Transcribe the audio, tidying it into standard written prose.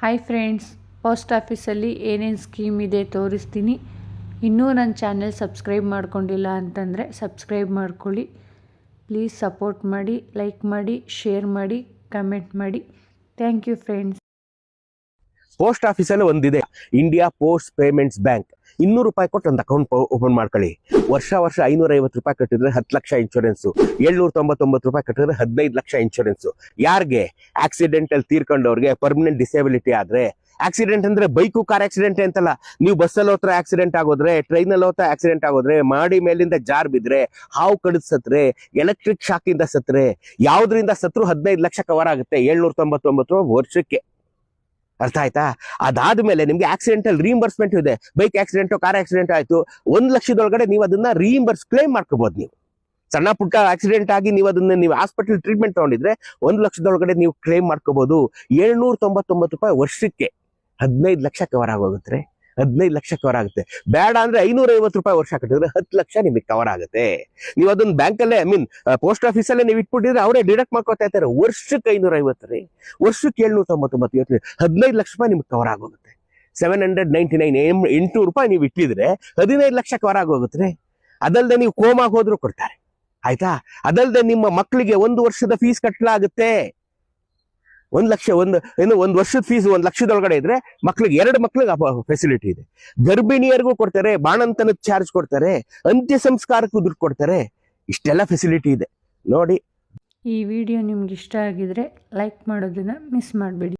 Hi friends, post ಆಫೀಸಲ್ಲಿ ಏನೇನು scheme ಇದೆ ತೋರಿಸ್ತೀನಿ. ಇನ್ನೂ ನನ್ನ ಚಾನೆಲ್ ಸಬ್ಸ್ಕ್ರೈಬ್ ಮಾಡ್ಕೊಂಡಿಲ್ಲ ಅಂತಂದರೆ ಸಬ್ಸ್ಕ್ರೈಬ್ ಮಾಡ್ಕೊಳ್ಳಿ. ಪ್ಲೀಸ್ ಸಪೋರ್ಟ್ ಮಾಡಿ, ಲೈಕ್ ಮಾಡಿ, ಶೇರ್ ಮಾಡಿ, ಕಮೆಂಟ್ ಮಾಡಿ. Thank you friends. ಪೋಸ್ಟ್ ಆಫೀಸಲ್ಲಿ ಒಂದಿದೆ, ಇಂಡಿಯಾ ಪೋಸ್ಟ್ ಪೇಮೆಂಟ್ಸ್ ಬ್ಯಾಂಕ್. 200 ರೂಪಾಯಿ ಕೊಟ್ಟು ಒಂದು ಅಕೌಂಟ್ ಓಪನ್ ಮಾಡ್ಕೊಳ್ಳಿ. ವರ್ಷ 550 ರೂಪಾಯಿ ಕಟ್ಟಿದ್ರೆ 10 ಲಕ್ಷ ಇನ್ಶೂರೆನ್ಸು, 799 ರೂಪಾಯಿ ಕಟ್ಟಿದ್ರೆ 15 ಲಕ್ಷ ಇನ್ಶೂರೆನ್ಸು. ಯಾರಿಗೆ? ಆಕ್ಸಿಡೆಂಟಲ್ ತೀರ್ಕೊಂಡವ್ರಿಗೆ, ಪರ್ಮನೆಂಟ್ ಡಿಸೇಬಿಲಿಟಿ ಆದ್ರೆ. ಆಕ್ಸಿಡೆಂಟ್ ಅಂದ್ರೆ ಬೈಕು ಕಾರ್ ಆಕ್ಸಿಡೆಂಟ್ ಅಂತಲ್ಲ. ನೀವು ಬಸ್ಸಲ್ಲಿ ಹೋತ್ರ ಆಕ್ಸಿಡೆಂಟ್ ಆಗೋದ್ರೆ, ಟ್ರೈನಲ್ಲಿ ಹೋತ್ರ ಆಕ್ಸಿಡೆಂಟ್ ಆಗೋದ್ರೆ, ಮಾಡಿ ಮೇಲಿಂದ ಜಾರ್ ಬಿದ್ರೆ, ಹಾವು ಕಡಿದ್ ಸತ್ರೆ, ಎಲೆಕ್ಟ್ರಿಕ್ ಶಾಕ್ ಇಂದ ಸತ್ರೆ, ಯಾವ್ದ್ರಿಂದ ಸತ್ರು 15 ಲಕ್ಷ ಕವರ್ ಆಗುತ್ತೆ. 799 ವರ್ಷಕ್ಕೆ. ಅರ್ಥ ಆಯ್ತಾ? ಅದಾದ್ಮೇಲೆ ನಿಮ್ಗೆ ಆಕ್ಸಿಡೆಂಟಲ್ ರೀಇಂಬರ್ಸ್ಮೆಂಟ್ ಇದೆ. ಬೈಕ್ ಆಕ್ಸಿಡೆಂಟ್, ಕಾರ್ ಆಕ್ಸಿಡೆಂಟ್ ಆಯ್ತು, 1 ಲಕ್ಷದೊಳಗಡೆ ನೀವು ಅದನ್ನ ಕ್ಲೇಮ್ ಮಾಡ್ಕೋಬಹುದು. ನೀವು ಸಣ್ಣ ಪುಟ್ಟ ಆಕ್ಸಿಡೆಂಟ್ ಆಗಿ ನೀವು ಹಾಸ್ಪಿಟಲ್ ಟ್ರೀಟ್ಮೆಂಟ್ ತಗೊಂಡಿದ್ರೆ 1 ಲಕ್ಷದೊಳಗಡೆ ನೀವು ಕ್ಲೇಮ್ ಮಾಡ್ಕೋಬಹುದು. 799 ರೂಪಾಯಿ ವರ್ಷಕ್ಕೆ 15 ಲಕ್ಷ ಕವರ್ ಆಗೋಗುತ್ತೆ. 15 ಲಕ್ಷ ಕವರ್ ಆಗುತ್ತೆ. ಬೇಡ ಅಂದ್ರೆ 550 ರೂಪಾಯಿ ವರ್ಷ ಕಟ್ಟಿದ್ರೆ 10 ಲಕ್ಷ ನಿಮಗೆ ಕವರ್ ಆಗುತ್ತೆ. ನೀವು ಅದನ್ನ ಬ್ಯಾಂಕಲ್ಲೇ ಪೋಸ್ಟ್ ಆಫೀಸಲ್ಲೇ ನೀವು ಇಟ್ಬಿಟ್ಟಿದ್ರೆ ಅವರೇ ಡಿಡಕ್ಟ್ ಮಾಡ್ಕೊತಾ ಇರ್ತಾರೆ. ವರ್ಷಕ್ಕೆ 550 ರೀ, ವರ್ಷಕ್ಕೆ 799, 15 ಲಕ್ಷ ರೂಪಾಯಿ ನಿಮ್ಗೆ ಕವರ್ ಆಗೋಗುತ್ತೆ. 799 800 ರೂಪಾಯಿ ನೀವು ಇಟ್ಟಿದ್ರೆ 15 ಲಕ್ಷ ಕವರ್ ಆಗೋಗುತ್ತೆ. ಅದಲ್ಲದೆ ನೀವು ಕೋಮಾಗ ಹೋದ್ರು ಕೊಡ್ತಾರೆ. ಆಯ್ತಾ? ಅದಲ್ಲದೆ ನಿಮ್ಮ ಮಕ್ಕಳಿಗೆ 1 ವರ್ಷದ ಫೀಸ್ ಕಟ್ಟಲಾಗುತ್ತೆ. 1 ಲಕ್ಷ, ಒಂದು ವರ್ಷದ ಫೀಸ್ 1 ಲಕ್ಷದೊಳಗಡೆ ಇದ್ರೆ ಮಕ್ಳಿಗೆ 2 ಮಕ್ಳಿಗೆ ಫೆಸಿಲಿಟಿ ಇದೆ. ಗರ್ಭಿಣಿಯರಿಗೂ ಕೊಡ್ತಾರೆ, ಬಾಣಂತನದ ಚಾರ್ಜ್ ಕೊಡ್ತಾರೆ, ಅಂತ್ಯ ಸಂಸ್ಕಾರಕ್ಕೂ ದುಡ್ಡು ಕೊಡ್ತಾರೆ. ಇಷ್ಟೆಲ್ಲ ಫೆಸಿಲಿಟಿ ಇದೆ ನೋಡಿ. ಈ ವಿಡಿಯೋ ನಿಮ್ಗೆ ಇಷ್ಟ ಆಗಿದ್ರೆ ಲೈಕ್ ಮಾಡೋದನ್ನ ಮಿಸ್ ಮಾಡಬೇಡಿ.